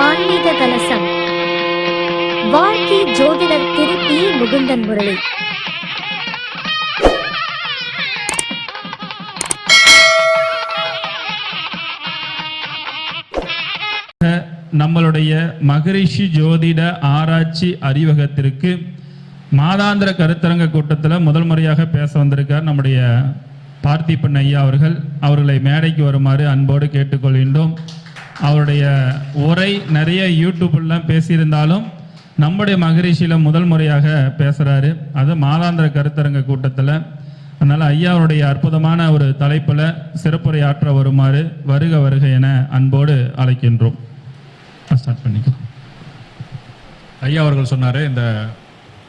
ஆன்மீக கலசம். வாழ்க்கை ஜோதிடர் திரு பி. முகுந்தன் முரளி. நம்மளுடைய மகரிஷி ஜோதிட ஆராய்ச்சி அறிவகத்திற்கு மாதாந்திர கருத்தரங்க கூட்டத்தில் முதல் முறையாக பேச வந்திருக்கார் நம்முடைய பார்த்திபன் ஐயா அவர்களை மேடைக்கு வருமாறு அன்போடு கேட்டுக்கொள்கின்றோம். அவருடைய உரை நிறைய யூடியூப்லாம் பேசியிருந்தாலும் நம்முடைய மகரிஷியில் முதல் முறையாக பேசுகிறாரு, அது மாதாந்திர கருத்தரங்க கூட்டத்தில். அதனால் ஐயாவுடைய அற்புதமான ஒரு தலைப்பில் சிறப்புரையாற்ற வருமாறு வருக வருக என அன்போடு அழைக்கின்றோம். ஸ்டார்ட் பண்ணிக்கலாம். ஐயா அவர்கள் சொன்னார், இந்த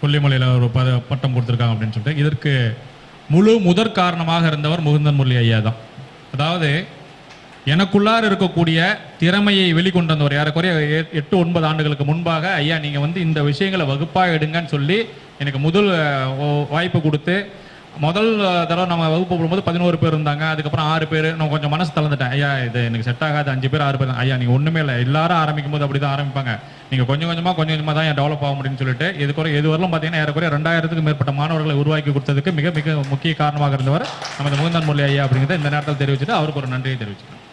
கொல்லிமலையில் ஒரு பட்டம் கொடுத்துருக்காங்க அப்படின்னு சொல்லிட்டு. இதற்கு முதற் காரணமாக இருந்தவர் முகுந்தன் முரளி ஐயா தான். அதாவது எனக்குள்ளார் இருக்கக்கூடிய திறமையை வெளிக்கொண்டு வந்தவர். ஏறக்குறைய 8-9 ஆண்டுகளுக்கு முன்பாக ஐயா நீங்கள் இந்த விஷயங்களை வகுப்பாக எடுங்கன்னு சொல்லி எனக்கு முதல் வாய்ப்பு கொடுத்து, முதல் தடவை நம்ம வகுப்பு போடும்போது 11 பேர் இருந்தாங்க. அதுக்கப்புறம் 6 பேர். நான் கொஞ்சம் மனசு தளர்ந்துட்டேன். ஐயா இது எனக்கு செட் ஆகாது, 5 பேர் 6 பேர். ஐயா நீங்கள் ஒன்றுமே இல்லை, எல்லாரும் ஆரம்பிக்கும் போது அப்படி தான் ஆரம்பிப்பாங்க, நீங்கள் கொஞ்சம் கொஞ்சமாக தான் டெவலப் ஆக முடியும்னு சொல்லிட்டு இது வரலும் பார்த்தீங்கன்னா ஏறக்குறைய 2000க்கும் மேற்பட்ட மாணவர்களை உருவாக்கி கொடுத்ததுக்கு மிக மிக முக்கிய காரணமாக இருந்தவர் நமது முகுந்தன் முரளி ஐயா அப்படிங்கிறத இந்த நேரத்தில் தெரிவிச்சுட்டு அவருக்கு ஒரு நன்றியை தெரிவிச்சுக்கிறேன்.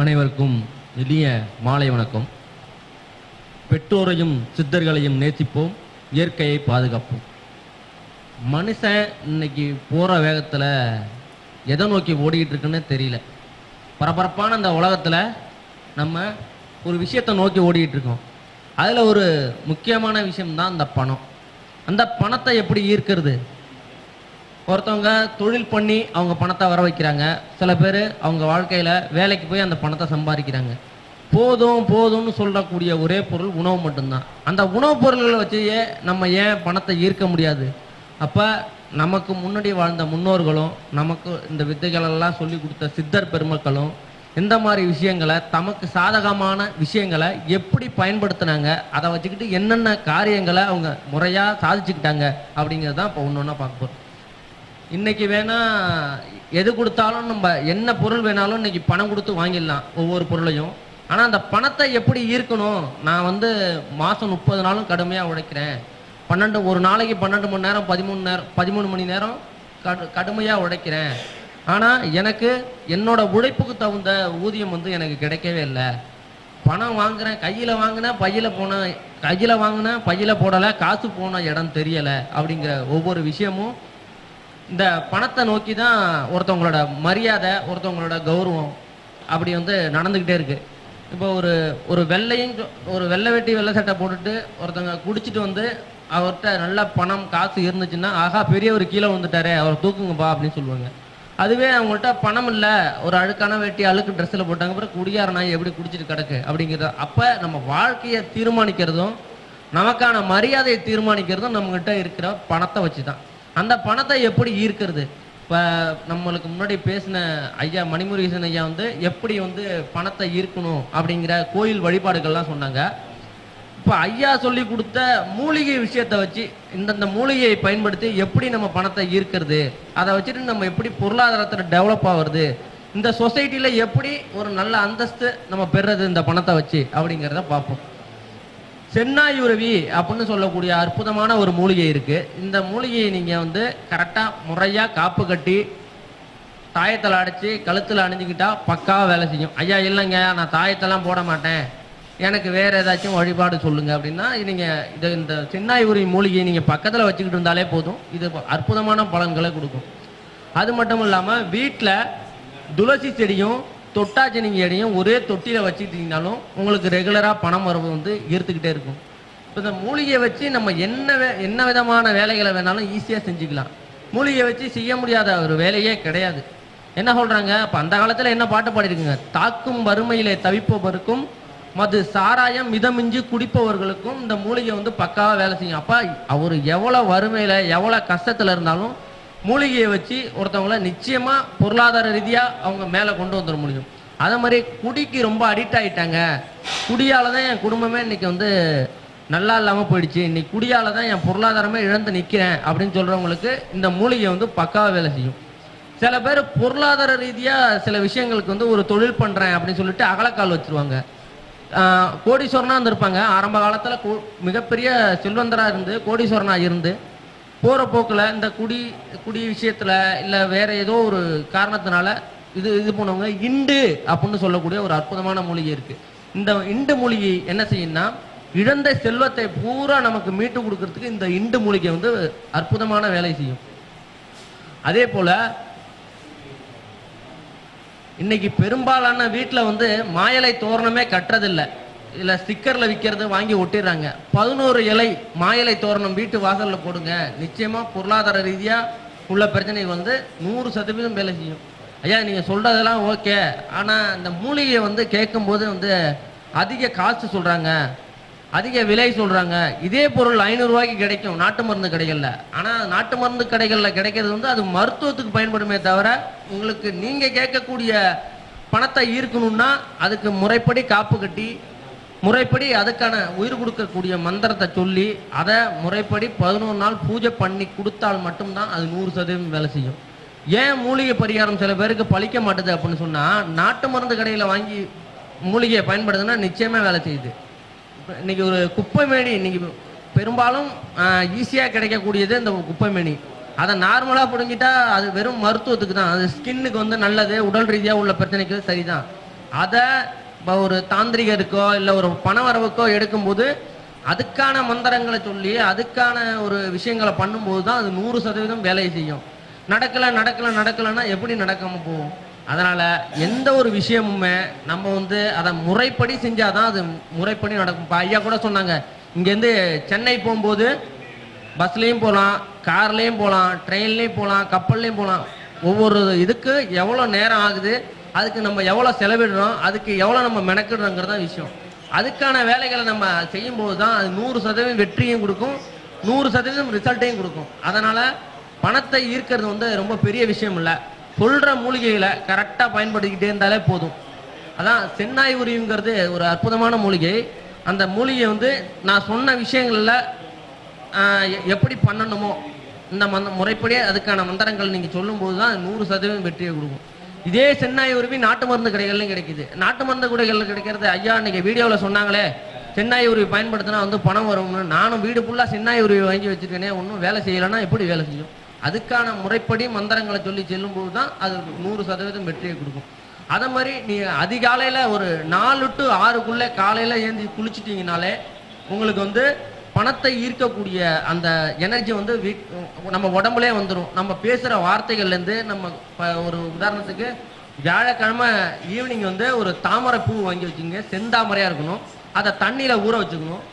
அனைவருக்கும் எளிய மாலை வணக்கம். பெற்றோரையும் சித்தர்களையும் நேசிப்போம், இயற்கையை பாதுகாப்போம். மனுஷன் இன்னைக்கு போகிற வேகத்தில் எதை நோக்கி ஓடிக்கிட்டு இருக்குன்னு தெரியல. பரபரப்பான அந்த உலகத்தில் நம்ம ஒரு விஷயத்தை நோக்கி ஓடிக்கிட்டு இருக்கோம். அதில் ஒரு முக்கியமான விஷயம்தான் அந்த பணம். அந்த பணத்தை எப்படி ஈர்க்கிறது? ஒருத்தவங்க தொழில் பண்ணி அவங்க பணத்தை வர வைக்கிறாங்க. சில பேர் அவங்க வாழ்க்கையில் வேலைக்கு போய் அந்த பணத்தை சம்பாதிக்கிறாங்க. போதும்னு சொல்லக்கூடிய ஒரே பொருள் உணவு மட்டும்தான். அந்த உணவுப் பொருள்களை வச்சே நம்ம ஏன் பணத்தை ஈர்க்க முடியாது? அப்போ நமக்கு முன்னாடி வாழ்ந்த முன்னோர்களும் நமக்கு இந்த வித்தைகளெல்லாம் சொல்லி கொடுத்த சித்தர் பெருமக்களும் இந்த மாதிரி விஷயங்களை, தமக்கு சாதகமான விஷயங்களை எப்படி பயன்படுத்தினாங்க, அதை வச்சுக்கிட்டு என்னென்ன காரியங்களை அவங்க முறையாக சாதிச்சுக்கிட்டாங்க அப்படிங்கிறது தான் இப்போ ஒன்று ஒன்றா பார்க்க போகிறோம். இன்றைக்கி வேணால் எது கொடுத்தாலும் நம்ம என்ன பொருள் வேணாலும் இன்றைக்கி பணம் கொடுத்து வாங்கிடலாம் ஒவ்வொரு பொருளையும். ஆனால் அந்த பணத்தை எப்படி ஈர்க்கணும்? நான் மாதம் 30 நாளும் கடுமையாக உழைக்கிறேன், ஒரு நாளைக்கு 12 மணி நேரம் 13 மணி நேரம் கடுமையாக உழைக்கிறேன். ஆனால் எனக்கு என்னோட உழைப்புக்கு தகுந்த ஊதியம் எனக்கு கிடைக்கவே இல்லை. பணம் வாங்குகிறேன், கையில் வாங்கினேன், கையில் வாங்கினேன், பையில் போடலை, காசு போன இடம் தெரியலை அப்படிங்கிற ஒவ்வொரு விஷயமும் இந்த பணத்தை நோக்கி தான் ஒருத்தவங்களோட மரியாதை, ஒருத்தவங்களோட கௌரவம் அப்படி நடந்துக்கிட்டே இருக்கு. இப்போ ஒரு வெள்ளை வேட்டி வெள்ளை சட்டை போட்டுட்டு ஒருத்தவங்க குடிச்சிட்டு அவர்கிட்ட நல்ல பணம் காசு இருந்துச்சுன்னா, ஆகா பெரியவர் கீழே வந்துட்டாரே, அவர் தூக்குங்கப்பா அப்படின்னு சொல்லுவாங்க. அதுவே அவங்கள்ட்ட பணம் இல்லை, ஒரு அழுக்கான வேட்டி அழுக்கு ட்ரெஸ்ஸில் போட்டாங்க, அப்புறம் குடியார நாய் எப்படி குடிச்சிட்டு கிடக்கு அப்படிங்கிறது. அப்போ நம்ம வாழ்க்கையை தீர்மானிக்கிறதும் நமக்கான மரியாதையை தீர்மானிக்கிறதும் நம்மகிட்ட இருக்கிற பணத்தை வச்சு தான். அந்த பணத்தை எப்படி ஈர்க்கிறது? இப்போ நம்மளுக்கு முன்னாடி பேசின ஐயா மணிமுருகேசன் ஐயா எப்படி பணத்தை ஈர்க்கணும் அப்படிங்கிற கோயில் வழிபாடுகள்லாம் சொன்னாங்க. இப்போ ஐயா சொல்லி கொடுத்த மூலிகை விஷயத்தை வச்சு இந்தந்த மூலிகையை பயன்படுத்தி எப்படி நம்ம பணத்தை ஈர்க்கிறது, அதை வச்சுட்டு நம்ம எப்படி பொருளாதாரத்தில் டெவலப் ஆகுறது, இந்த சொசைட்டியில் எப்படி ஒரு நல்ல அந்தஸ்து நம்ம பெறுறது இந்த பணத்தை வச்சு அப்படிங்கிறத பார்ப்போம். சென்னாயுருவி அப்படின்னு சொல்லக்கூடிய அற்புதமான ஒரு மூலிகை இருக்குது. இந்த மூலிகையை நீங்கள் கரெக்டாக முறையாக காப்பு கட்டி தாயத்தில் அடைச்சி கழுத்தில் அணிஞ்சிக்கிட்டா பக்காவாக வேலை செய்யும். ஐயா இல்லைங்க நான் தாயத்தெல்லாம் போட மாட்டேன், எனக்கு வேறு ஏதாச்சும் வழிபாடு சொல்லுங்கள் அப்படின்னா, நீங்கள் இந்த சென்னாயுருவி மூலிகையை நீங்கள் பக்கத்தில் வச்சுக்கிட்டு இருந்தாலே போதும், இது அற்புதமான பலன்களை கொடுக்கும். அது மட்டும் இல்லாமல் வீட்டில் துளசி செடியும் தொட்டாச்சினிங்க செடியும் ஒரே தொட்டியில் வச்சுக்கிட்டீங்கனாலும் உங்களுக்கு ரெகுலராக பணம் வரவு ஈர்த்துக்கிட்டே இருக்கும். இப்போ இந்த மூலிகையை வச்சு நம்ம என்ன விதமான வேலைகளை வேணாலும் ஈஸியாக செஞ்சுக்கலாம். மூலிகையை வச்சு செய்ய முடியாத ஒரு வேலையே கிடையாது. என்ன சொல்கிறாங்க? அப்போ அந்த காலத்தில் என்ன பாட்டு பாடிருக்குங்க? தாக்கும் வறுமையிலே தவிப்பவருக்கும் மது சாராயம் மிதமிஞ்சி குடிப்பவர்களுக்கும் இந்த மூலிகை பக்காவாக வேலை செய்யும். அப்போ அவர் எவ்வளோ வறுமையில் எவ்வளோ கஷ்டத்தில் இருந்தாலும் மூலிகையை வச்சு ஒருத்தவங்கள நிச்சயமா பொருளாதார ரீதியா அவங்க மேலே கொண்டு வந்துட முடியும். அதே மாதிரி குடிக்கு ரொம்ப அடிக்ட் ஆகிட்டாங்க, குடியால தான் என் குடும்பமே இன்னைக்கு வந்து நல்லா இல்லாமல் போயிடுச்சு, இன்னைக்கு குடியால தான் என் பொருளாதாரமே இழந்து நிற்கிறேன் அப்படின்னு சொல்றவங்களுக்கு இந்த மூலிகை வந்து பக்காவாக வேலை செய்யும். சில பேர் பொருளாதார ரீதியாக சில விஷயங்களுக்கு வந்து ஒரு தொழில் பண்ணுறேன் அப்படின்னு சொல்லிட்டு அகலக்கால் வச்சுருவாங்க. கோடீஸ்வரனாக இருந்திருப்பாங்க, ஆரம்ப காலத்தில் மிகப்பெரிய செல்வந்தராக இருந்து கோடீஸ்வரனாக இருந்து போகிற போக்கில் இந்த குடி விஷயத்தில் இல்லை வேறு ஏதோ ஒரு காரணத்தினால இது போனவங்க இண்டு அப்படின்னு சொல்லக்கூடிய ஒரு அற்புதமான மூலிகை இருக்குது. இந்த இண்டு மூலிகை என்ன செய்யும்னா இழந்த செல்வத்தை பூரா நமக்கு மீட்டு கொடுக்கறதுக்கு இந்த இண்டு மூலிகை வந்து அற்புதமான வேலை செய்யும். அதே போல் இன்னைக்கு பெரும்பாலான வீட்டில் வந்து மாயலை தோரணமே கட்டுறதில்லை, இல்லை ஸ்டிக்கரில் விற்கிறது வாங்கி ஒட்டிடுறாங்க. 11 இலை மாயலை தோரணம் வீட்டு வாசலில் போடுங்க, நிச்சயமாக பொருளாதார ரீதியாக உள்ள பிரச்சனைகள் வந்து 100% வேலை செய்யும். ஐயா நீங்கள் சொல்கிறதெல்லாம் ஓகே, ஆனால் இந்த மூலிகையை வந்து கேட்கும்போது வந்து அதிக காசு சொல்கிறாங்க, அதிக விலை சொல்கிறாங்க. இதே பொருள் 500 ரூபாய்க்கு கிடைக்கும் நாட்டு மருந்து கடைகளில். ஆனால் நாட்டு மருந்து கடைகளில் கிடைக்கிறது வந்து அது மருத்துவத்துக்கு பயன்படுமே தவிர உங்களுக்கு நீங்கள் கேட்கக்கூடிய பணத்தை ஈர்க்கணும்னா அதுக்கு முறைப்படி காப்பு கட்டி முறைப்படி அதுக்கான உயிர் கொடுக்கக்கூடிய மந்திரத்தை சொல்லி அதை முறைப்படி 11 நாள் பூஜை பண்ணி கொடுத்தால் மட்டும்தான் அது 100% வேலை செய்யும். ஏன் மூலிகை பரிகாரம் சில பேருக்கு பழிக்க மாட்டுது அப்படின்னு சொன்னால், நாட்டு மருந்து கடையில் வாங்கி மூலிகையை பயன்படுதுன்னா நிச்சயமாக வேலை செய்யுது. இன்னைக்கு ஒரு குப்பைமேனி இன்னைக்கு பெரும்பாலும் ஈஸியாக கிடைக்கக்கூடியது இந்த குப்பைமேனி. அதை நார்மலாக பிடுங்கிட்டா அது வெறும் மருத்துவத்துக்கு தான், அது ஸ்கின்னுக்கு வந்து நல்லது, உடல் ரீதியாக உள்ள பிரச்சனைக்கு சரிதான். அதை ஒரு தாந்திரிகருக்கோ இல்லை ஒரு பணவரவுக்கோ எடுக்கும்போது அதுக்கான மந்திரங்களை சொல்லி அதுக்கான ஒரு விஷயங்களை பண்ணும்போது தான் அது 100% வேலையை செய்யும். நடக்கலைன்னா எப்படி நடக்காமல் போகும்? அதனால் எந்த ஒரு விஷயமுமே நம்ம வந்து அதை முறைப்படி செஞ்சாதான் அது முறைப்படி நடக்கும். இப்போ ஐயா கூட சொன்னாங்க, இங்கேருந்து சென்னை போகும்போது பஸ்லேயும் போகலாம், கார்லேயும் போகலாம், ட்ரெயின்லேயும் போகலாம், கப்பல்லையும் போகலாம். ஒவ்வொரு இதுக்கு எவ்வளோ நேரம் ஆகுது, அதுக்கு நம்ம எவ்வளோ செலவிடுறோம், அதுக்கு எவ்வளோ நம்ம மெனக்கிடுறோங்கிறது தான் விஷயம். அதுக்கான வேலைகளை நம்ம செய்யும்போது தான் அது 100% வெற்றியும் கொடுக்கும், 100% ரிசல்ட்டையும் கொடுக்கும். அதனால் பணத்தை ஈர்க்கிறது வந்து ரொம்ப பெரிய விஷயம் இல்லை. சொல்கிற மூலிகைகளை கரெக்டாக பயன்படுத்திக்கிட்டே இருந்தாலே போதும். அதான் சென்னாய் உரிங்கிறது ஒரு அற்புதமான மூலிகை. அந்த மூலிகை வந்து நான் சொன்ன விஷயங்களில் எப்படி பண்ணணுமோ இந்த முறைப்படியே அதுக்கான மந்திரங்கள் நீங்கள் சொல்லும்போது தான் 100% வெற்றியை கொடுக்கும். இதே சென்னாய் உருவி நாட்டு மருந்து கடைகள்லையும் கிடைக்குது. நாட்டு மருந்து கடைகளில் கிடைக்கிறது ஐயா இன்னைக்கு வீடியோவில் சொன்னாங்களே சென்னாய் உருவி பயன்படுத்தினா வந்து பணம் வரும்னு. நானும் வீடு ஃபுல்லாக சென்னாய் உருவி வாங்கி வச்சுருக்கேனே, ஒன்றும் வேலை செய்யலைன்னா எப்படி வேலை செய்யும்? அதுக்கான முறைப்படி மந்திரங்களை சொல்லி செல்லும்போது தான் அது 100% வெற்றியை கொடுக்கும். அதே மாதிரி நீங்கள் அதிகாலையில் ஒரு 4 to 6 காலையில் ஏந்தி குளிச்சிட்டிங்கனாலே உங்களுக்கு வந்து பணத்தை ஈர்க்கக்கூடிய அந்த எனர்ஜி வந்து நம்ம உடம்புலே வந்துடும். நம்ம பேசுகிற வார்த்தைகள்லேருந்து நம்ம ஒரு உதாரணத்துக்கு வியாழக்கிழமை ஈவினிங் வந்து ஒரு தாமரை பூ வாங்கி வச்சுங்க, செந்தாமரையாக இருக்கணும், அதை தண்ணியில் ஊற வச்சுக்கணும்.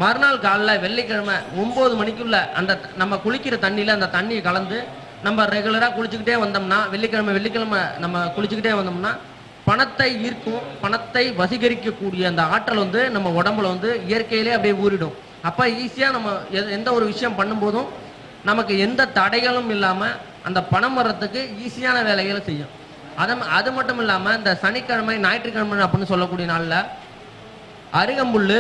மறுநாள் காலையில் வெள்ளிக்கிழமை 9 மணிக்குள்ள அந்த நம்ம குளிக்கிற தண்ணியில் அந்த தண்ணியை கலந்து நம்ம ரெகுலராக குளிச்சுக்கிட்டே வந்தோம்னா, வெள்ளிக்கிழமை நம்ம குளிச்சுக்கிட்டே வந்தோம்னா பணத்தை ஈர்க்கும், பணத்தை வசீகரிக்கக்கூடிய அந்த ஆற்றல் வந்து நம்ம உடம்புல வந்து இயற்கையிலே அப்படியே ஊறிடும். அப்போ ஈஸியாக நம்ம எந்த ஒரு விஷயம் பண்ணும்போதும் நமக்கு எந்த தடைகளும் இல்லாமல் அந்த பணம் வர்றதுக்கு ஈஸியான வேலைகளை செய்யும். அது மட்டும் இல்லாமல் இந்த சனிக்கிழமை ஞாயிற்றுக்கிழமை அப்படின்னு சொல்லக்கூடிய நாளில் அருகம்புல்,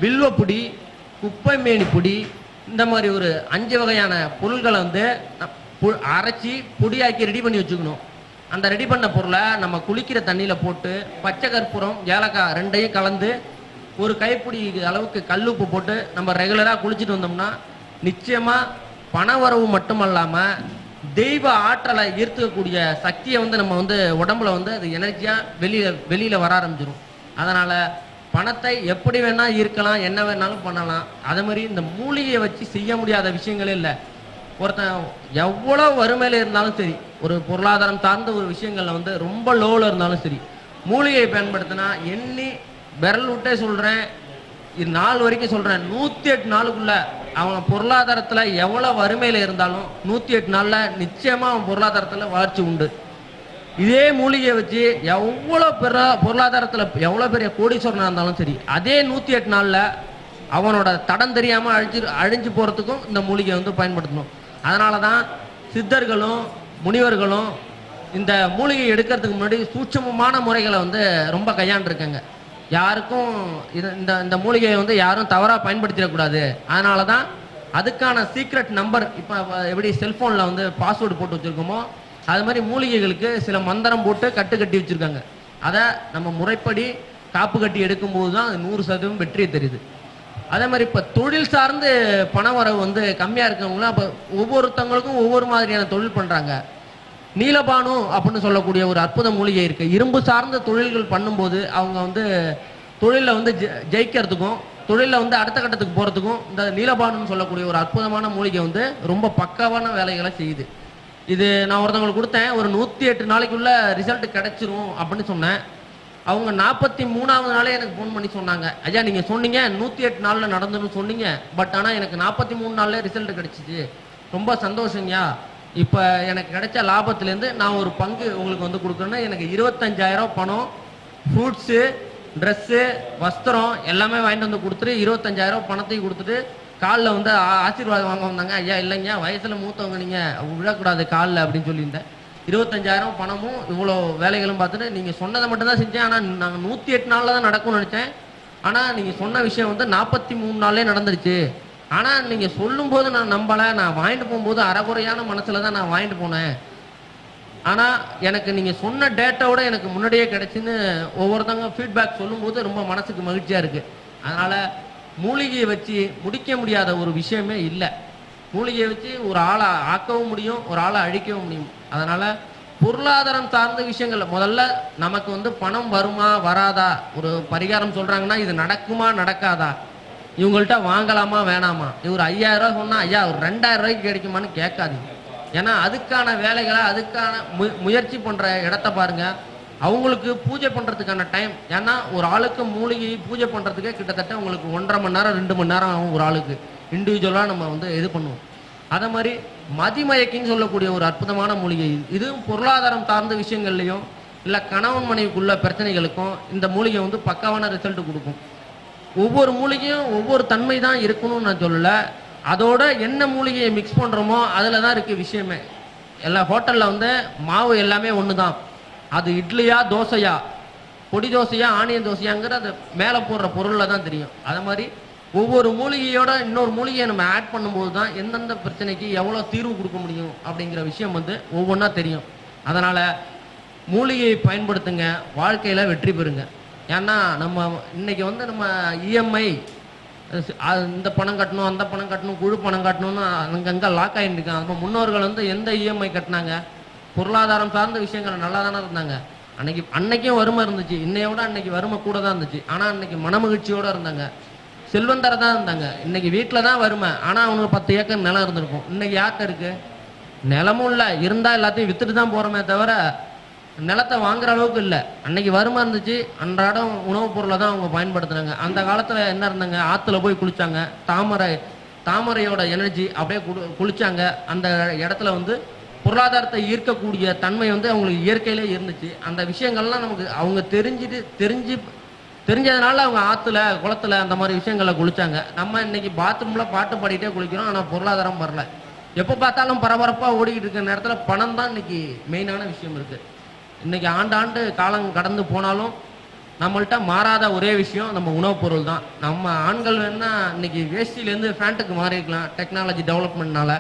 வில்வப்புடி, குப்பைமேனி பொடி, இந்த மாதிரி ஒரு 5 வகையான பொருள்களை வந்து அரைச்சி பொடியாக்கி ரெடி பண்ணி வச்சுக்கணும். அந்த ரெடி பண்ண பொருளை நம்ம குளிக்கிற தண்ணியில் போட்டு பச்சை கற்பூரம், ஏலக்காய் 2ஐயும் கலந்து ஒரு கைப்பிடி அளவுக்கு கல்லுப்பு போட்டு நம்ம ரெகுலராக குளிச்சுட்டு வந்தோம்னா நிச்சயமாக பண வரவு மட்டுமல்லாமல் தெய்வ ஆற்றலை ஈர்த்துக்கக்கூடிய சக்தியை வந்து நம்ம வந்து உடம்புல வந்து அது எனர்ஜியாக வெளியில் வர ஆரம்பிச்சிடும். அதனால் பணத்தை எப்படி வேணால் ஈர்க்கலாம், என்ன வேணாலும் பண்ணலாம். அதே மாதிரி இந்த மூலிகையை வச்சு செய்ய முடியாத விஷயங்களே இல்லை. ஒருத்தன் எவ்வளோ வறுமையில் இருந்தாலும் சரி, ஒரு பொருளாதாரம் சார்ந்த ஒரு விஷயங்களில் வந்து ரொம்ப லோவில் இருந்தாலும் சரி, மூலிகையை பயன்படுத்தினா எண்ணி விரல் விட்டே சொல்கிறேன், இது நாள் வரைக்கும் சொல்கிறேன், 108 நாளுக்குள்ள அவன் பொருளாதாரத்தில் எவ்வளோ வறுமையில் இருந்தாலும் 108 நாளில் நிச்சயமாக அவன் பொருளாதாரத்தில் வளர்ச்சி உண்டு. இதே மூலிகையை வச்சு எவ்வளோ பொருளாதாரத்தில் எவ்வளோ பெரிய கோடீஸ்வரனாக இருந்தாலும் சரி, அதே 108 நாளில் அவனோட தடம் தெரியாமல் அழிஞ்சு போகிறதுக்கும் இந்த மூலிகையை வந்து பயன்படுத்தணும். அதனால தான் சித்தர்களும் முனிவர்களும் இந்த மூலிகை எடுக்கிறதுக்கு முன்னாடி சூட்சமமான முறைகளை வந்து ரொம்ப கையாண்டிருக்காங்க. யாருக்கும் இந்த மூலிகையை வந்து யாரும் தவறாக பயன்படுத்திடக்கூடாது. அதனால தான் அதுக்கான சீக்ரெட் நம்பர் இப்போ எப்படி செல்ஃபோனில் வந்து பாஸ்வேர்டு போட்டு வச்சுருக்கோமோ அது மாதிரி மூலிகைகளுக்கு சில மந்திரம் போட்டு கட்டி வச்சுருக்காங்க. அதை நம்ம முறைப்படி காப்பு கட்டி எடுக்கும்போது தான் அது 100% வெற்றியை தெரியுது. அதே மாதிரி இப்போ தொழில் சார்ந்து பண வரவு வந்து கம்மியாக இருக்கவங்களும் அப்போ ஒவ்வொருத்தவங்களுக்கும் ஒவ்வொரு மாதிரியான தொழில் பண்ணுறாங்க. நீலபானு அப்படின்னு சொல்லக்கூடிய ஒரு அற்புத மூலிகை இருக்குது. இரும்பு சார்ந்த தொழில்கள் பண்ணும்போது அவங்க வந்து தொழிலில் வந்து ஜெயிக்கிறதுக்கும் தொழிலில் வந்து அடுத்த கட்டத்துக்கு போகிறதுக்கும் இந்த நீலபானுன்னு சொல்லக்கூடிய ஒரு அற்புதமான மூலிகை வந்து ரொம்ப பக்காவான வேலைகளை செய்யுது. இது நான் ஒருத்தவங்களுக்கு கொடுத்தேன். ஒரு 108 நாளைக்குள்ள ரிசல்ட் கிடைச்சிரும் அப்படின்னு சொன்னேன். அவங்க 43வது நாளே எனக்கு ஃபோன் பண்ணி சொன்னாங்க, ஐயா நீங்கள் சொன்னீங்க 108 நாளில் நடந்துன்னு சொன்னீங்க, பட் ஆனால் எனக்கு 43 நாள்லேயே ரிசல்ட் கிடைச்சிச்சு, ரொம்ப சந்தோஷங்கய்யா. இப்போ எனக்கு கிடைச்ச லாபத்துலேருந்து நான் ஒரு பங்கு உங்களுக்கு வந்து கொடுக்குறேன்னா எனக்கு 25,000 பணம், ஃப்ரூட்ஸு, ட்ரெஸ்ஸு, வஸ்திரம் எல்லாமே வாங்கிட்டு வந்து கொடுத்துட்டு 25,000 பணத்தையும் கொடுத்துட்டு காலில் வந்து ஆசீர்வாதம் வாங்க வந்தாங்க. ஐயா இல்லைங்க, வயசில் மூத்தவங்க நீங்கள் விழக்கூடாது காலில் அப்படின்னு சொல்லியிருந்தேன். 25,000 பணமும் இவ்வளோ வேலைகளும் பார்த்துட்டு நீங்கள் சொன்னதை மட்டும்தான் செஞ்சேன். ஆனால் நாங்கள் 108 நாளில் தான் நடக்கும்னு நினச்சேன். ஆனால் நீங்கள் சொன்ன விஷயம் வந்து 43 நாள்லே நடந்துருச்சு. ஆனால் நீங்கள் சொல்லும்போது நான் நம்பலை. நான் வாங்கிட்டு போகும்போது அறகுறையான மனசில் தான் நான் வாங்கிட்டு போனேன். ஆனால் எனக்கு நீங்கள் சொன்ன டேட்டோட எனக்கு முன்னாடியே கிடைச்சின்னு ஒவ்வொருத்தவங்க ஃபீட்பேக் சொல்லும்போது ரொம்ப மனசுக்கு மகிழ்ச்சியாக இருக்குது. அதனால் மூலிகையை வச்சு முடிக்க முடியாத ஒரு விஷயமே இல்லை. மூலிகையை வச்சு ஒரு ஆளை ஆக்கவும் முடியும், ஒரு ஆளை அழிக்கவும் முடியும். அதனால் பொருளாதாரம் சார்ந்த விஷயங்கள் முதல்ல நமக்கு வந்து பணம் வருமா வராதா, ஒரு பரிகாரம் சொல்கிறாங்கன்னா இது நடக்குமா நடக்காதா, இவங்கள்ட்ட வாங்கலாமா வேணாமா, இவர் 5,000 ரூபா சொன்னால் ஐயா ஒரு 2,000 ரூபாய்க்கு கிடைக்குமான்னு கேட்காதீங்க. ஏன்னா அதுக்கான வேலைகளை அதுக்கான முயற்சி பண்ணுற இடத்த பாருங்கள். அவங்களுக்கு பூஜை பண்ணுறதுக்கான டைம், ஏன்னா ஒரு ஆளுக்கு மூலிகை பூஜை பண்ணுறதுக்கே கிட்டத்தட்ட உங்களுக்கு 1.5 மணி நேரம் 2 மணி நேரம் ஆகும். ஒரு ஆளுக்கு இண்டிவிஜுவலாக நம்ம வந்து இது பண்ணுவோம். அதே மாதிரி மதிமயக்கின்னு சொல்லக்கூடிய ஒரு அற்புதமான மூலிகை. இதுவும் பொருளாதாரம் சார்ந்த விஷயங்கள்லையும் இல்லை கணவன் மனைவிக்குள்ள பிரச்சனைகளுக்கும் இந்த மூலிகை வந்து பக்காவான ரிசல்ட் கொடுக்கும். ஒவ்வொரு மூலிகையும் ஒவ்வொரு தன்மை தான் இருக்கணும்னு நான் சொல்லலை. அதோட என்ன மூலிகையை மிக்ஸ் பண்ணுறோமோ அதில் தான் இருக்குது விஷயமே. எல்லா ஹோட்டலில் வந்து மாவு எல்லாமே ஒன்று தான். அது இட்லியா தோசையா, பொடி தோசையா ஆனியன் தோசையாங்கிற அது மேலே போடுற பொருளில் தான் தெரியும். அது மாதிரி ஒவ்வொரு மூலிகையோட இன்னொரு மூலிகையை நம்ம ஆட் பண்ணும்போது தான் எந்தெந்த பிரச்சனைக்கு எவ்வளோ தீர்வு கொடுக்க முடியும் அப்படிங்கிற விஷயம் வந்து ஒவ்வொன்றா தெரியும். அதனால் மூலிகையை பயன்படுத்துங்க, வாழ்க்கையில் வெற்றி பெறுங்க. ஏன்னா நம்ம இன்னைக்கு வந்து நம்ம இஎம்ஐ இந்த பணம் கட்டணும் அந்த பணம் கட்டணும் குழு பணம் கட்டணும்னு அங்கங்கே லாக் ஆகிட்டு இருக்காங்க. அப்போ முன்னோர்கள் வந்து எந்த இஎம்ஐ கட்டினாங்க? பொருளாதாரம் சார்ந்த விஷயங்கள் நல்லா தானே இருந்தாங்க. அன்னைக்கும் வறுமை இருந்துச்சு, இன்னையோட அன்னைக்கு வறுமை கூட தான் இருந்துச்சு. ஆனால் அன்னைக்கு மனமகிழ்ச்சியோடு இருந்தாங்க, செல்வந்தர தான் இருந்தாங்க. இன்னைக்கு வீட்டில் தான் வறுமை, ஆனால் அவங்களுக்கு 10 ஏக்கர் நிலம் இருந்திருக்கும். இன்னைக்கு யார்கிட்ட இருக்கு? நிலமும் இல்லை, இருந்தால் எல்லாத்தையும் வித்துட்டு தான் போகிறோமே தவிர நிலத்தை வாங்குற அளவுக்கு இல்லை. அன்னைக்கு வறுமை இருந்துச்சு, அன்றாடம் உணவுப் பொருளை தான் அவங்க பயன்படுத்துனாங்க. அந்த காலத்தில் என்ன இருந்தாங்க? ஆற்றுல போய் குளிச்சாங்க, தாமரையோட எனர்ஜி அப்படியே குளிச்சாங்க. அந்த இடத்துல வந்து பொருளாதாரத்தை ஈர்க்கக்கூடிய தன்மை வந்து அவங்களுக்கு இயற்கையிலே இருந்துச்சு. அந்த விஷயங்கள்லாம் நமக்கு அவங்க தெரிஞ்சதுனால அவங்க ஆற்றுல குளத்துல அந்த மாதிரி விஷயங்களில் குளிச்சாங்க. நம்ம இன்னைக்கு பாத்ரூமில் பாட்டு பாடிட்டே குளிக்கிறோம், ஆனால் பொருளாதாரம் வரல. எப்போ பார்த்தாலும் பரபரப்பாக ஓடிக்கிட்டு இருக்கிற நேரத்தில் பணம் தான் இன்னைக்கு மெயினான விஷயம் இருக்குது. இன்னைக்கு ஆண்டாண்டு காலம் கடந்து போனாலும் நம்மள்கிட்ட மாறாத ஒரே விஷயம் நம்ம உணவுப் பொருள் தான். நம்ம ஆண்கள் வேணா இன்னைக்கு வேஷ்டியிலேருந்து ஃபேண்ட்டுக்கு மாறிக்கலாம் டெக்னாலஜி டெவலப்மெண்ட்னால.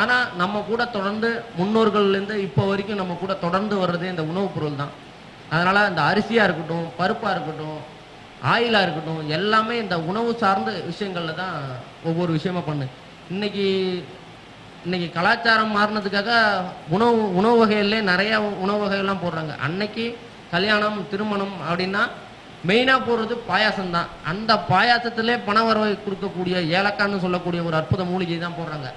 ஆனால் நம்ம கூட தொடர்ந்து முன்னோர்கள்லேருந்து இப்போ வரைக்கும் நம்ம கூட தொடர்ந்து வர்றதே இந்த உணவுப் பொருள் தான். அதனால் இந்த அரிசியாக இருக்கட்டும், பருப்பாக இருக்கட்டும், ஆயிலாக இருக்கட்டும், எல்லாமே இந்த உணவு சார்ந்த விஷயங்களில் தான் ஒவ்வொரு விஷயமா பண்ணு. இன்னைக்கு கலாச்சாரம் மாறினதுக்காக உணவு வகையிலே நிறைய உணவு வகைகள்லாம் போடுறாங்க. அன்னைக்கு கல்யாணம் திருமணம் அப்படின்னா மெயினாக போடுறது பாயாசம் தான். அந்த பாயாசத்திலே பண வரவை கொடுக்கக்கூடிய ஏலக்கான்னு சொல்லக்கூடிய ஒரு அற்புத மூலிகை தான் போடுறாங்க.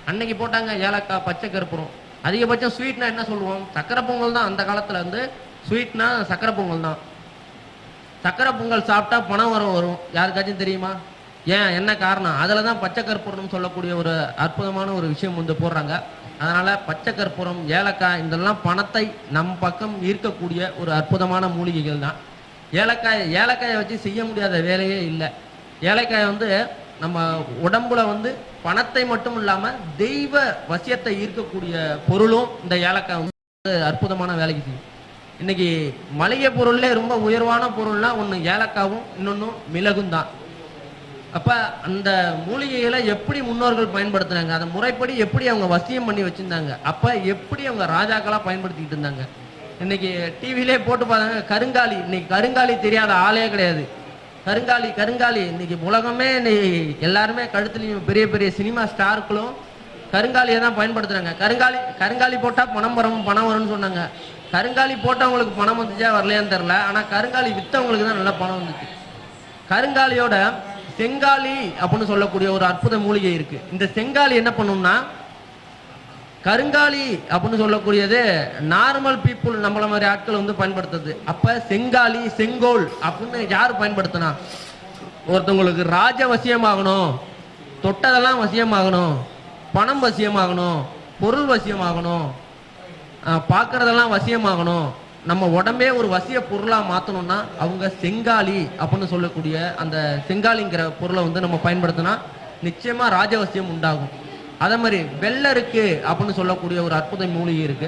அன்னைக்கு போட்டாங்க ஏலக்காய், பச்சை கற்பூரம். அதிகபட்சம் ஸ்வீட்னா என்ன சொல்லுவோம்? சக்கரை பொங்கல் தான். அந்த காலத்தில் வந்து ஸ்வீட்னா சக்கரை பொங்கல் தான். சக்கரை பொங்கல் சாப்பிட்டா பணம் வரும். யாருக்காச்சும் தெரியுமா? ஏன், என்ன காரணம்? அதில் தான் பச்சை கற்பூரம் சொல்லக்கூடிய ஒரு அற்புதமான ஒரு விஷயம் வந்து போடுறாங்க. அதனால் பச்சை கற்பூரம், ஏலக்காய் இதெல்லாம் பணத்தை நம் பக்கம் ஈர்க்கக்கூடிய ஒரு அற்புதமான மூலிகைகள் தான். ஏலக்காயை வச்சு செய்ய முடியாத வேலையே இல்லை. ஏலக்காயை வந்து நம்ம உடம்புல வந்து பணத்தை மட்டும் இல்லாம தெய்வ வசியத்தை ஈர்க்கக்கூடிய பொருளும் இந்த ஏலக்காய் வந்து அற்புதமான வேலைக்கு செய்யும். இன்னைக்கு மளிகை பொருள்ல ரொம்ப உயர்வான பொருள்னா ஒன்று ஏலக்காவும் இன்னொன்னும் மிளகும் தான். அப்ப அந்த மூலிகைகளை எப்படி முன்னோர்கள் பயன்படுத்தினாங்க, அதை முறைப்படி எப்படி அவங்க வசியம் பண்ணி வச்சிருந்தாங்க, அப்ப எப்படி அவங்க ராஜாக்களா பயன்படுத்திக்கிட்டு இருந்தாங்க. இன்னைக்கு டிவிலே போட்டு பார்த்தாங்க கருங்காலி. இன்னைக்கு கருங்காலி தெரியாத ஆளே கிடையாது. கருங்காலி கருங்காலி இன்னைக்கு உலகமே இன்னைக்கு எல்லாருமே கழுத்துலையும் பெரிய பெரிய சினிமா ஸ்டார்களும் கருங்காலியை தான் பயன்படுத்துறாங்க. கருங்காலி போட்டா பணம் வரும்னு சொன்னாங்க. கருங்காலி போட்டவங்களுக்கு பணம் வந்துச்சா வரலையான்னு தெரியல. ஆனா கருங்காலி வித்தவங்களுக்கு தான் நல்ல பணம் வந்துச்சு. கருங்காலியோட செங்காலி அப்படின்னு சொல்லக்கூடிய ஒரு அற்புத மூலிகை இருக்கு. இந்த செங்காலி என்ன பண்ணும்னா, கருங்காலி அப்படின்னு சொல்லக்கூடியது நார்மல் பீப்புள் நம்மள மாதிரி ஆட்கள் வந்து பயன்படுத்துது. அப்ப செங்காலி செங்கோல் அப்படின்னு யார் பயன்படுத்தினா, ஒருத்தவங்களுக்கு ராஜ வசியமாகணும், தொட்டதெல்லாம் வசியமாகணும், பணம் வசியமாகணும், பொருள் வசியமாகணும், பார்க்கறதெல்லாம் வசியமாகணும், நம்ம உடம்பே ஒரு வசிய பொருளா மாத்தணும்னா அவங்க செங்காலி அப்படின்னு சொல்லக்கூடிய அந்த செங்காலிங்கிற பொருளை வந்து நம்ம பயன்படுத்தினா நிச்சயமா ராஜவசியம் உண்டாகும். அதே மாதிரி வெள்ளருக்கு அப்படின்னு சொல்லக்கூடிய ஒரு அற்புத மூலிகை இருக்கு.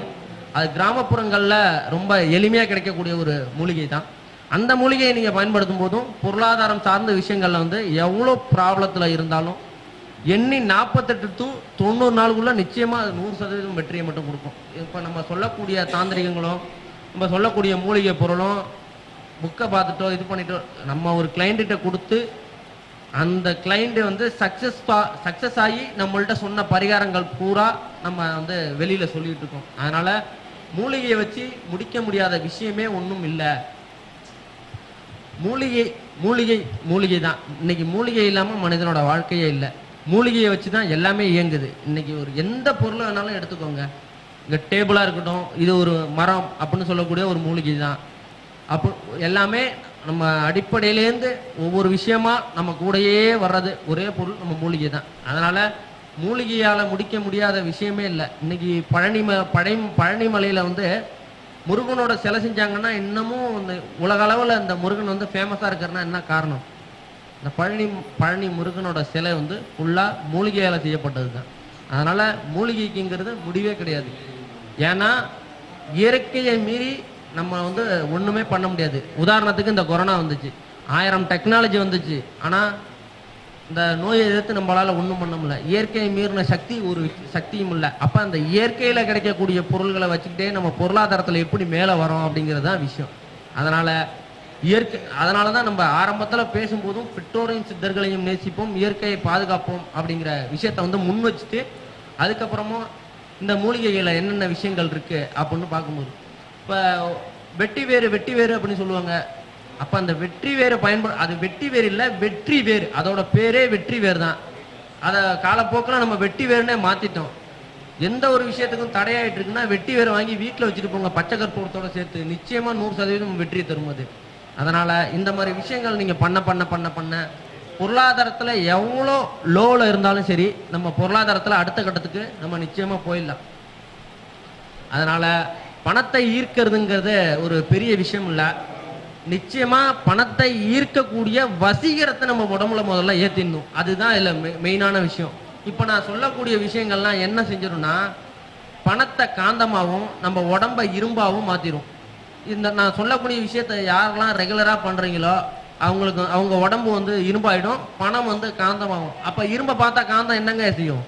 அது கிராமப்புறங்கள்ல ரொம்ப எளிமையா கிடைக்கக்கூடிய ஒரு மூலிகை தான். அந்த மூலிகையை நீங்க பயன்படுத்தும் போதும் பொருளாதாரம் சார்ந்த விஷயங்கள்ல வந்து எவ்வளோ ப்ராப்ளத்துல இருந்தாலும் எண்ணி 48 to 90 நாளுக்குள்ள நிச்சயமா 100% வெற்றியை மட்டும் கொடுக்கும். இப்ப நம்ம சொல்லக்கூடிய தாந்திரிகங்களும் நம்ம சொல்லக்கூடிய மூலிகை பொருளும் புக்கை பார்த்துட்டோ இது பண்ணிட்டோ நம்ம ஒரு கிளைண்ட்ட கொடுத்து அந்த கிளைண்ட் வந்து சக்சஸ் ஆகி நம்மள்ட்ட சொன்ன பரிகாரங்கள் பூரா நம்ம வந்து வெளியில சொல்லிட்டு இருக்கோம். அதனால மூலிகையை வச்சு முடிக்க முடியாத விஷயமே ஒன்றும் இல்லை. மூலிகை தான். இன்னைக்கு மூலிகை இல்லாம மனிதனோட வாழ்க்கையே இல்லை. மூலிகையை வச்சு தான் எல்லாமே இயங்குது. இன்னைக்கு ஒரு எந்த பொருளை வேணாலும் எடுத்துக்கோங்க. இங்கே டேபிளாக இருக்கட்டும், இது ஒரு மரம் அப்படின்னு சொல்லக்கூடிய ஒரு மூலிகை தான். அப்போ எல்லாமே நம்ம அடிப்படையிலேருந்து ஒவ்வொரு விஷயமா நம்ம கூடயே வர்றது ஒரே பொருள் நம்ம மூலிகை தான். அதனால மூலிகையால் முடிக்க முடியாத விஷயமே இல்லை. இன்னைக்கு பழனி மலையில் வந்து முருகனோட சிலை செஞ்சாங்கன்னா இன்னமும் இந்த உலக அளவில் இந்த முருகன் வந்து ஃபேமஸாக இருக்கிறன்னா என்ன காரணம்? இந்த பழனி முருகனோட சிலை வந்து ஃபுல்லாக மூலிகையால் செய்யப்பட்டது தான். அதனால மூலிகைக்குங்கிறது முடிவே கிடையாது. ஏன்னா இயற்கையை மீறி நம்ம வந்து ஒண்ணுமே பண்ண முடியாது. உதாரணத்துக்கு இந்த கொரோனா வந்துச்சு, 1000 டெக்னாலஜி வந்துச்சு, ஆனா இந்த நோயை எதிர்த்து நம்மளால ஒண்ணும் பண்ண முடியல. இயற்கையை மீறின சக்தி ஒரு சக்தியும் இல்லை. அப்ப அந்த இயற்கையில கிடைக்கக்கூடிய பொருள்களை வச்சுக்கிட்டே நம்ம பொருளாதாரத்துல எப்படி மேல வரோம் அப்படிங்கிறது தான் விஷயம். அதனாலதான் நம்ம ஆரம்பத்துல பேசும்போதும் பெற்றோரையும் சித்தர்களையும் நேசிப்போம், இயற்கையை பாதுகாப்போம் அப்படிங்கிற விஷயத்த வந்து முன் வச்சுட்டு அதுக்கப்புறமும் இந்த மூலிகைகளை என்னென்ன விஷயங்கள் இருக்கு அப்படின்னு பார்க்கும்போது இப்போ வெட்டி வேறு அப்படின்னு சொல்லுவாங்க. அப்ப அந்த வெற்றி வேறு அது வெட்டி வேறு இல்லை, வெற்றி வேறு. அதோட பேரே வெற்றி வேறு தான். அதை காலப்போக்கில் நம்ம வெட்டி வேறுனே மாத்திட்டோம். எந்த ஒரு விஷயத்துக்கும் தடையாயிட்டு இருக்குன்னா வெட்டி வேறு வாங்கி வீட்டில் வச்சுட்டு போங்க, பச்சை கற்பூரத்தோட சேர்த்து. நிச்சயமா 100% வெற்றி தரும் அது. அதனால இந்த மாதிரி விஷயங்கள் நீங்க பண்ண பொருளாதாரத்துல எவ்வளோ லோல இருந்தாலும் சரி நம்ம பொருளாதாரத்துல அடுத்த கட்டத்துக்கு நம்ம நிச்சயமா போயிடலாம். அதனால பணத்தை ஈர்க்கிறதுங்கிறது ஒரு பெரிய விஷயம் இல்ல. நிச்சயமா பணத்தை ஈர்க்கக்கூடிய வசீகரத்தை நம்ம உடம்புல முதல்ல ஏத்திடணும். அதுதான் இதுல மெயினான விஷயம். இப்ப நான் சொல்லக்கூடிய விஷயங்கள்லாம் என்ன செஞ்சிடும்னா பணத்தை காந்தமாகவும் நம்ம உடம்ப இரும்பாவும் மாத்திரும். இந்த நான் சொல்லக்கூடிய விஷயத்த யாரெல்லாம் ரெகுலரா பண்றீங்களோ அவங்க உடம்பு வந்து இரும்பாயிடும், பணம் வந்து காந்தமாகும். அப்ப இரும்ப பார்த்தா காந்தம் என்னங்க செய்யும்?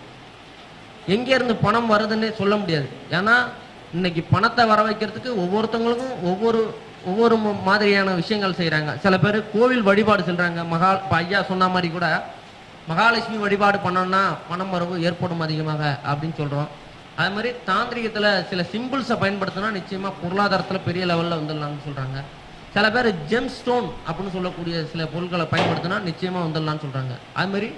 எங்க இருந்து பணம் வருதுன்னு சொல்ல முடியாது. ஏன்னா இன்னைக்கு பணத்தை வர வைக்கிறதுக்கு ஒவ்வொருத்தவங்களுக்கும் ஒவ்வொரு மாதிரியான விஷயங்கள் செய்யறாங்க. சில பேர் கோவில் வழிபாடு செல்றாங்க. ஐயா சொன்ன மாதிரி கூட மகாலட்சுமி வழிபாடு பண்ணோம்னா பணம் வரவு ஏற்படும் அதிகமாக அப்படின்னு சொல்றோம். அது மாதிரி தாந்திரிகத்துல சில சிம்பிள்ஸை பயன்படுத்தினா நிச்சயமா பொருளாதாரத்துல பெரிய லெவல்ல வந்துடலாம்னு சொல்றாங்க. சில பேர் ஜெம் ஸ்டோன் அப்படின்னு சொல்லக்கூடிய சில பொருட்களை பயன்படுத்தினா நிச்சயமா வந்துடலாம்னு சொல்றாங்க. அது மாதிரி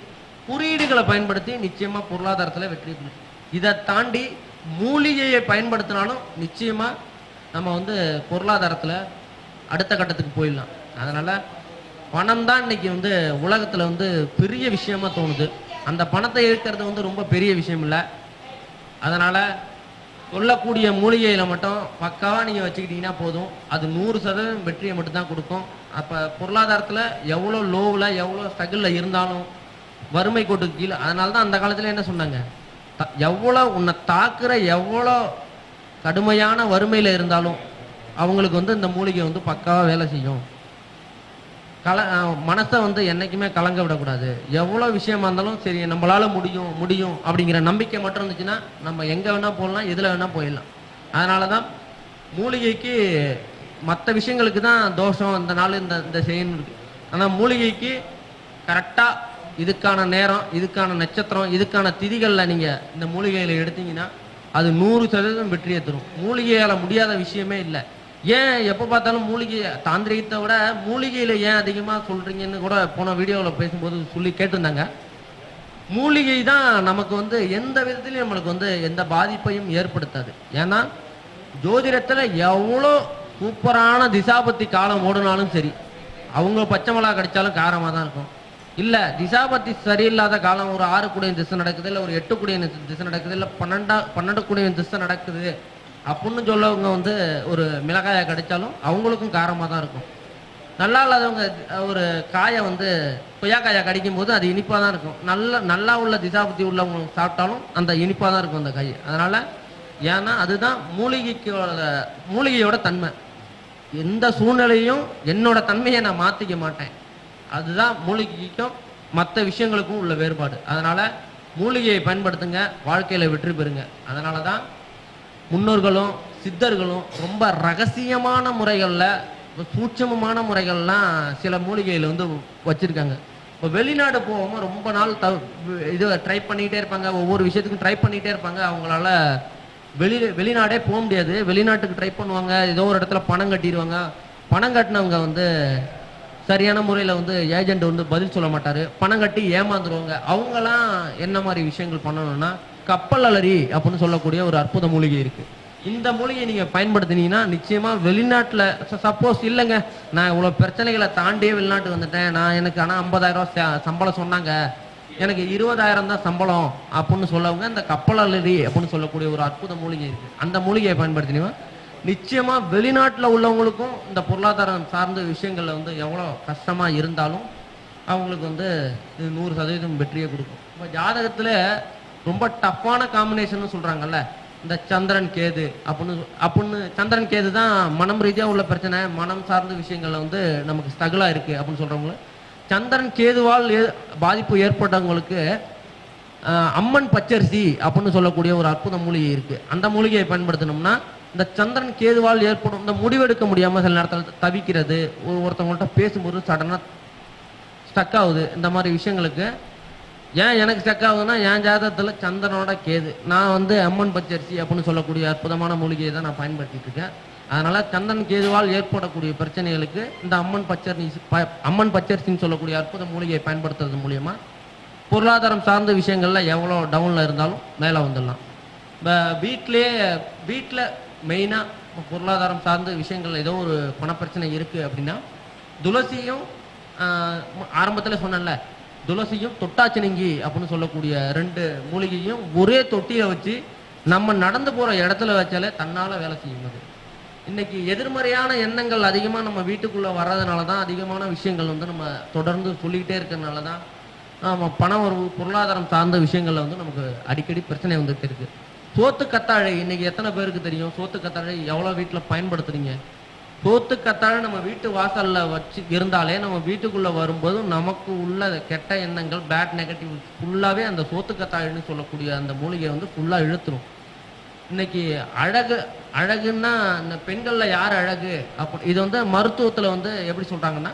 குறியீடுகளை பயன்படுத்தி நிச்சயமா பொருளாதாரத்துல வெற்றி பெறும். இதை தாண்டி மூலிகையை பயன்படுத்தினாலும் நிச்சயமா நம்ம வந்து பொருளாதாரத்துல அடுத்த கட்டத்துக்கு போயிடலாம். அதனால பணம் தான் இன்னைக்கு வந்து உலகத்துல வந்து பெரிய விஷயமா தோணுது. அந்த பணத்தை இழுக்கிறது வந்து ரொம்ப பெரிய விஷயம் இல்லை. அதனால சொல்லக்கூடிய மூலிகையில மட்டும் பக்காவா நீங்க வச்சுக்கிட்டீங்கன்னா போதும். அது 100% வெற்றியை மட்டும் தான் கொடுக்கும். அப்ப பொருளாதாரத்துல எவ்வளவு லோவில் எவ்வளவு ஸ்ட்ரகிள்ல இருந்தாலும் வறுமை கோட்டுக்கு கீழே. அதனால தான் அந்த காலத்துல என்ன சொன்னாங்க, எவ்வளோ உன்னை தாக்குற எவ்வளோ கடுமையான வறுமையில் இருந்தாலும் அவங்களுக்கு வந்து இந்த மூலிகை வந்து பக்காவாக வேலை செய்யும். மனசை வந்து என்னைக்குமே கலங்க விடக்கூடாது. எவ்வளோ விஷயமா இருந்தாலும் சரி நம்மளால முடியும் முடியும் அப்படிங்கிற நம்பிக்கை மட்டும் இருந்துச்சுன்னா நம்ம எங்கே வேணால் போடலாம், எதில் வேணால் போயிடலாம். அதனால தான் மூலிகைக்கு மற்ற விஷயங்களுக்கு தான் தோஷம் இந்த நாள் இந்த செய்யணும் இருக்கு. ஆனால் மூலிகைக்கு கரெக்டாக இதுக்கான நேரம், இதுக்கான நட்சத்திரம், இதுக்கான திதிகளில் நீங்கள் இந்த மூலிகையில் எடுத்தீங்கன்னா அது 100% வெற்றியை தரும். மூலிகையால் முடியாத விஷயமே இல்லை. ஏன் எப்போ பார்த்தாலும் மூலிகை தாந்திரிகத்தை விட மூலிகையில் ஏன் அதிகமாக சொல்கிறீங்கன்னு கூட போன வீடியோவில் பேசும்போது சொல்லி கேட்டிருந்தாங்க. மூலிகை தான் நமக்கு வந்து எந்த விதத்துலையும் நம்மளுக்கு வந்து எந்த பாதிப்பையும் ஏற்படுத்தாது. ஏன்னா ஜோதிடத்தில் எவ்வளோ சூப்பரான திசாபத்தி காலம் ஓடுனாலும் சரி, அவங்க பச்சை மிளகா கடிச்சாலும் காரமாக தான் இருக்கும். இல்லை திசாபத்தி சரியில்லாத காலம், ஒரு 6 கூடிய திசை நடக்குது, இல்லை ஒரு 8 கூடிய திசை நடக்குது, இல்லை 12 கூடிய திசை நடக்குது அப்படின்னு சொல்லவங்க வந்து ஒரு மிளகாயை கடிச்சாலும் அவங்களுக்கும் காரமாக தான் இருக்கும். நல்லா இல்லாதவங்க ஒரு காயை வந்து கொய்யாக்காயை கடிக்கும் போது அது இனிப்பாக தான் இருக்கும். நல்லா உள்ள திசாபத்தி உள்ளவங்க சாப்பிட்டாலும் அந்த இனிப்பாக தான் இருக்கும் அந்த காய். அதனால ஏன்னா அதுதான் மூலிகையோட தன்மை. எந்த சூழ்நிலையும் என்னோட தன்மையை நான் மாற்றிக்க மாட்டேன். அதுதான் மூலிகைக்கும் மற்ற விஷயங்களுக்கும் உள்ள வேறுபாடு. அதனால மூலிகையை பயன்படுத்துங்க, வாழ்க்கையில வெற்றி பெறுங்க. அதனால தான் முன்னோர்களும் சித்தர்களும் ரொம்ப ரகசியமான முறைகளில், சூட்சமமான முறைகள்லாம் சில மூலிகையில் வந்து வச்சிருக்காங்க. இப்போ வெளிநாடு போகாமல் ரொம்ப நாள் இது ட்ரை பண்ணிகிட்டே இருப்பாங்க, ஒவ்வொரு விஷயத்துக்கும் ட்ரை பண்ணிகிட்டே இருப்பாங்க. அவங்களால வெளிநாடே போக முடியாது. வெளிநாட்டுக்கு ட்ரை பண்ணுவாங்க, ஏதோ ஒரு இடத்துல பணம் கட்டிடுவாங்க. பணம் கட்டினவங்க வந்து சரியான முறையில் வந்து ஏஜென்ட் வந்து பதில் சொல்ல மாட்டார், பணம் கட்டி ஏமாந்துருவாங்க. அவங்களாம் என்ன மாதிரி விஷயங்கள் பண்ணணும்னா கப்பல் அலரி அப்படின்னு சொல்லக்கூடிய ஒரு அற்புத மூலிகை இருக்குது. இந்த மூலிகையை நீங்கள் பயன்படுத்தினீங்கன்னா நிச்சயமாக வெளிநாட்டில் சப்போஸ் இல்லைங்க நான் இவ்வளோ பிரச்சனைகளை தாண்டியே வெளிநாட்டுக்கு வந்துட்டேன், எனக்கு ஆனால் 50,000 ரூபா சம்பளம் சொன்னாங்க, எனக்கு 20,000 தான் சம்பளம் அப்படின்னு சொல்லவங்க இந்த கப்பல் அலரி அப்படின்னு சொல்லக்கூடிய ஒரு அற்புத மூலிகை இருக்குது. அந்த மூலிகையை பயன்படுத்தினீங்கன்னா நிச்சயமா வெளிநாட்டில் உள்ளவங்களுக்கும் இந்த பொருளாதாரம் சார்ந்த விஷயங்கள்ல வந்து எவ்வளோ கஷ்டமா இருந்தாலும் அவங்களுக்கு வந்து இது 100% வெற்றியை கொடுக்கும். இப்போ ஜாதகத்தில் ரொம்ப டஃப்பான காம்பினேஷன் சொல்றாங்கல்ல, இந்த சந்திரன் கேது அப்படின்னு சந்திரன் கேது தான் மனம் ரீதியாக உள்ள பிரச்சனை, மனம் சார்ந்த விஷயங்கள்ல வந்து நமக்கு ஸ்ட்ரகிளா இருக்கு அப்படின்னு சொல்றவங்க, சந்திரன் கேதுவால் பாதிப்பு ஏற்பட்டவங்களுக்கு அம்மன் பச்சரிசி அப்படின்னு சொல்லக்கூடிய ஒரு அற்புத மூலிகை இருக்கு. அந்த மூலிகையை பயன்படுத்தணும்னா இந்த சந்திரன் கேதுவால் ஏற்படும் இந்த முடிவெடுக்க முடியாமல் சில நேரத்தில் தவிக்கிறது, ஒருத்தவங்கள்ட்ட பேசும்போது சடனாக ஸ்டக் ஆகுது, இந்த மாதிரி விஷயங்களுக்கு ஏன் எனக்கு ஸ்டக் ஆகுதுன்னா என் ஜாதகத்தில் சந்திரனோட கேது. நான் வந்து அம்மன் பச்சரிசி அப்படின்னு சொல்லக்கூடிய அற்புதமான மூலிகையை தான் நான் பயன்படுத்திட்டு இருக்கேன். அதனால சந்திரன் கேதுவால் ஏற்படக்கூடிய பிரச்சனைகளுக்கு இந்த அம்மன் பச்சரிசின்னு சொல்லக்கூடிய அற்புத மூலிகையை பயன்படுத்துறது மூலியமா பொருளாதாரம் சார்ந்த விஷயங்கள்ல எவ்வளோ டவுன்ல இருந்தாலும் மேலே வந்துடலாம். இப்போ வீட்டில் மெயினாக பொருளாதாரம் சார்ந்த விஷயங்கள் ஏதோ ஒரு பணப்பிரச்சனை இருக்குது அப்படின்னா துளசியும் ஆரம்பத்தில் சொன்னேன்ல, துளசியும் தொட்டாச்சினங்கி அப்படின்னு சொல்லக்கூடிய 2 மூலிகையும் ஒரே தொட்டியை வச்சு நம்ம நடந்து போகிற இடத்துல வச்சாலே தன்னால் வேலை செய்யும். அது இன்னைக்கு எதிர்மறையான எண்ணங்கள் அதிகமாக நம்ம வீட்டுக்குள்ளே வர்றதுனால தான் அதிகமான விஷயங்கள் வந்து நம்ம தொடர்ந்து சொல்லிக்கிட்டே இருக்கிறதுனால தான் நம்ம பணம் ஒரு பொருளாதாரம் சார்ந்த விஷயங்கள்ல வந்து நமக்கு அடிக்கடி பிரச்சனை வந்துட்டு இருக்கு. சோத்து கத்தாழை இன்னைக்கு எத்தனை பேருக்கு தெரியும்? சோத்து கத்தாழை எவ்வளோ வீட்டில் பயன்படுத்துறீங்க? சோத்து கத்தாழை நம்ம வீட்டு வாசல்ல வச்சு இருந்தாலே நம்ம வீட்டுக்குள்ள வரும்போது நமக்கு உள்ள கெட்ட எண்ணங்கள், பேட் நெகட்டிவ் ஃபுல்லாவே அந்த சோத்து கத்தாழைன்னு சொல்லக்கூடிய அந்த மூலிகை வந்து ஃபுல்லா இழுத்துரும். இன்னைக்கு அழகுன்னா இந்த பெண்கள்ல யார் அழகு அப்படி இது வந்து மருத்துவத்துல வந்து எப்படி சொல்றாங்கன்னா,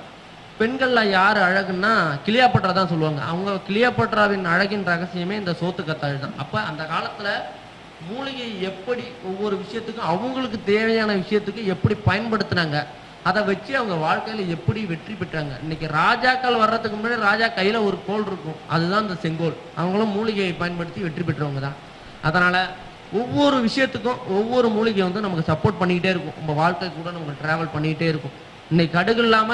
பெண்கள்ல யார் அழகுன்னா கிளியாப்பட்ரா தான் சொல்லுவாங்க. அவங்க கிளியாப்பட்ராவின் அழகின் ரகசியமே இந்த சோத்து கத்தாழை தான். அப்ப அந்த காலத்துல மூலிகை எப்படி ஒவ்வொரு விஷயத்துக்கும் அவங்களுக்கு தேவையான விஷயத்துக்கு எப்படி பயன்படுத்தினாங்க, அதை வச்சு அவங்க வாழ்க்கையில எப்படி வெற்றி பெற்றாங்க. இன்னைக்கு ராஜாக்கள் வர்றதுக்கு முன்னாடி ராஜா கையில ஒரு கோல் இருக்கும், அதுதான் இந்த செங்கோல். அவங்களும் மூலிகையை பயன்படுத்தி வெற்றி பெற்றவங்க தான். அதனால ஒவ்வொரு விஷயத்துக்கும் ஒவ்வொரு மூலிகை வந்து நமக்கு சப்போர்ட் பண்ணிக்கிட்டே இருக்கும். நம்ம வாழ்க்கை கூட நமக்கு டிராவல் பண்ணிக்கிட்டே இருக்கும். இன்னைக்கு கடுகு இல்லாம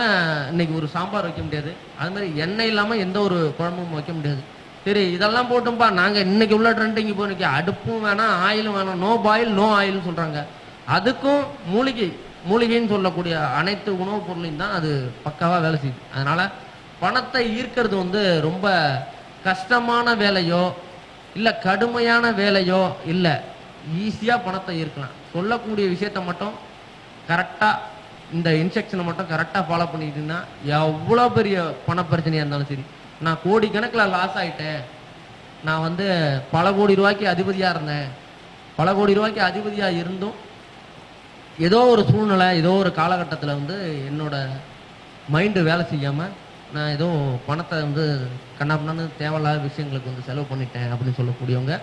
இன்னைக்கு ஒரு சாம்பார் வைக்க முடியாது, அது மாதிரி எண்ணெய் இல்லாம எந்த ஒரு குழம்பும் வைக்க முடியாது. சரி இதெல்லாம் போட்டோம்பா நாங்க இன்னைக்கு உள்ள ட்ரெண்டிங் இப்போ இன்னைக்கு அடுப்பும் வேணாம் ஆயிலும் வேணாம், நோ பாயில் நோ ஆயில்னு சொல்றாங்க. அதுக்கும் மூலிகைன்னு சொல்லக்கூடிய அனைத்து உணவுப் பொருளையும் தான் அது பக்காவா வேலை செய்யுது. அதனால பணத்தை ஈர்க்கிறது வந்து ரொம்ப கஷ்டமான வேலையோ இல்லை கடுமையான வேலையோ இல்லை, ஈஸியாக பணத்தை ஈர்க்கலாம். சொல்லக்கூடிய விஷயத்த மட்டும் கரெக்டாக, இந்த இன்ஸ்ட்ரக்ஷனை மட்டும் கரெக்டாக ஃபாலோ பண்ணிக்கிட்டீங்கன்னா எவ்வளோ பெரிய பண பிரச்சனையாக இருந்தாலும் சரி. நான் கோடிக்கணக்கில் லாஸ் ஆகிட்டேன், நான் வந்து பல கோடி ரூபாய்க்கு அதிபதியாக இருந்தேன், பல கோடி ரூபாய்க்கு அதிபதியாக இருந்தும் ஏதோ ஒரு சூழ்நிலை, ஏதோ ஒரு காலகட்டத்தில் வந்து என்னோட மைண்டு வேலை செய்யாமல் நான் ஏதோ பணத்தை வந்து கண்ணாப்பின்னு தேவையில்லாத விஷயங்களுக்கு வந்து செலவு பண்ணிட்டேன் அப்படின்னு சொல்லக்கூடியவங்க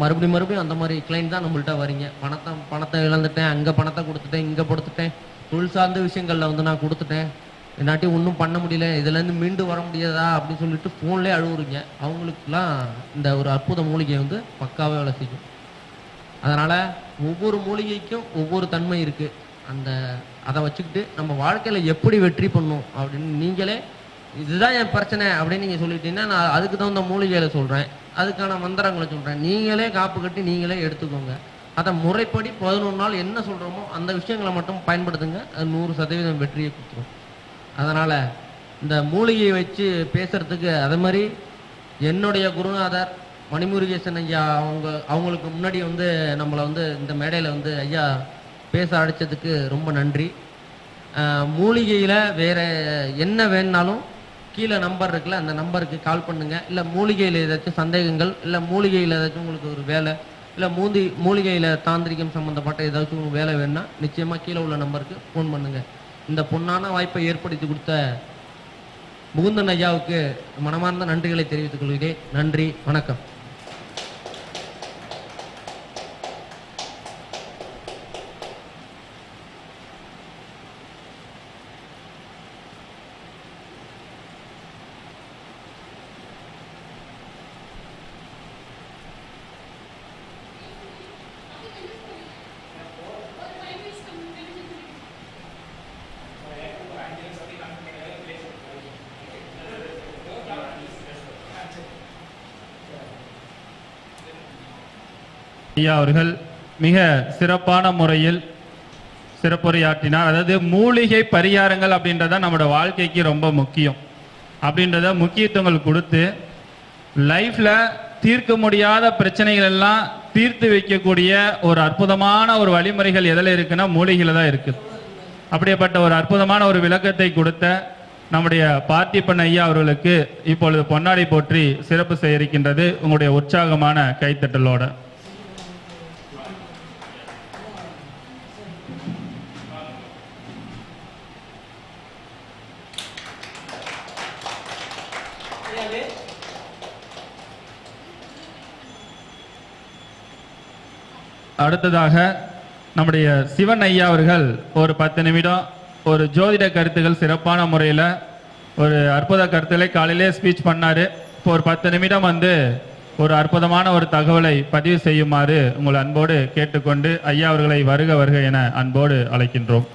மறுபடியும் அந்த மாதிரி கிளைண்ட் தான் நம்மள்ட்ட வரீங்க. பணத்தை இழந்துட்டேன், அங்கே பணத்தை கொடுத்துட்டேன், இங்கே கொடுத்துட்டேன், தொழில் சார்ந்த விஷயங்களில் வந்து நான் கொடுத்துட்டேன், என்னாட்டி ஒன்றும் பண்ண முடியல, இதுலேருந்து மீண்டு வர முடியாதா அப்படின்னு சொல்லிட்டு ஃபோன்லேயே அழுவுறீங்க. அவங்களுக்குலாம் இந்த ஒரு அற்புத மூலிகை வந்து பக்காவே வேலை செய்யும். அதனால் ஒவ்வொரு மூலிகைக்கும் ஒவ்வொரு தன்மை இருக்குது. அதை வச்சுக்கிட்டு நம்ம வாழ்க்கையில் எப்படி வெற்றி பண்ணும் அப்படின்னு நீங்களே, இதுதான் என் பிரச்சனை அப்படின்னு நீங்கள் சொல்லிட்டீங்கன்னா நான் அதுக்கு தகுந்த மூலிகைகளை சொல்கிறேன், அதுக்கான மந்திரங்களை சொல்கிறேன். நீங்களே காப்பு கட்டி நீங்களே எடுத்துக்கோங்க. அதை முறைப்படி 11 நாள் என்ன சொல்கிறோமோ அந்த விஷயங்களை மட்டும் பயன்படுத்துங்க. அது 100% வெற்றியை கொடுத்துரும். அதனால் இந்த மூலிகையை வச்சு பேசுகிறதுக்கு அதே மாதிரி என்னுடைய குருநாதர் மணிமுருகேசன் ஐயா அவங்களுக்கு முன்னாடி வந்து நம்மளை வந்து இந்த மேடையில் வந்து ஐயா பேச அழைச்சதுக்கு ரொம்ப நன்றி. மூலிகையில் வேறு என்ன வேணுனாலும் கீழே நம்பர் இருக்குல்ல, அந்த நம்பருக்கு கால் பண்ணுங்கள். இல்லை மூலிகையில் ஏதாச்சும் சந்தேகங்கள், இல்லை மூலிகையில் ஏதாச்சும் உங்களுக்கு ஒரு வேலை, இல்லை மூலிகையில் தாந்திரிகம் சம்மந்தப்பட்ட ஏதாச்சும் உங்களுக்கு வேலை வேணுன்னா நிச்சயமாக கீழே உள்ள நம்பருக்கு ஃபோன் பண்ணுங்கள். இந்த பொன்னான வாய்ப்பை ஏற்படுத்தி கொடுத்த முகுந்தன் ஐயாவுக்கு மனமார்ந்த நன்றிகளை தெரிவித்துக் கொள்கிறேன். நன்றி, வணக்கம். ஐயா அவர்கள் மிக சிறப்பான முறையில் சிறப்புரையாற்றினார். அதாவது மூலிகை பரிகாரங்கள் அப்படின்றத நம்மளோட வாழ்க்கைக்கு ரொம்ப முக்கியம் அப்படின்றத முக்கியத்துவங்கள் கொடுத்து லைஃப்பில் தீர்க்க முடியாத பிரச்சனைகள் எல்லாம் தீர்த்து வைக்கக்கூடிய ஒரு அற்புதமான ஒரு வழிமுறைகள் எதில் இருக்குன்னா மூலிகையில் தான் இருக்குது. அப்படிப்பட்ட ஒரு அற்புதமான ஒரு விளக்கத்தை கொடுத்த நம்முடைய பார்த்திபன் ஐயா அவர்களுக்கு இப்பொழுது பொன்னாடை போற்றி சிறப்பு செய்ய இருக்கின்றது உங்களுடைய உற்சாகமான கைத்தட்டலோட. அடுத்ததாக நம்முடைய சிவன் ஐயா அவர்கள் ஒரு 10 நிமிடம் ஒரு ஜோதிட கருத்துக்கள் சிறப்பான முறையில் ஒரு அற்புத கருத்துக்களை காலையிலே ஸ்பீச் பண்ணார். இப்போ ஒரு 10 நிமிடம் வந்து ஒரு அற்புதமான ஒரு தகவலை பதிவு செய்யுமாறு உங்கள் அன்போடு கேட்டுக்கொண்டு ஐயா அவர்களை வருக வருக என அன்போடு அழைக்கின்றோம்.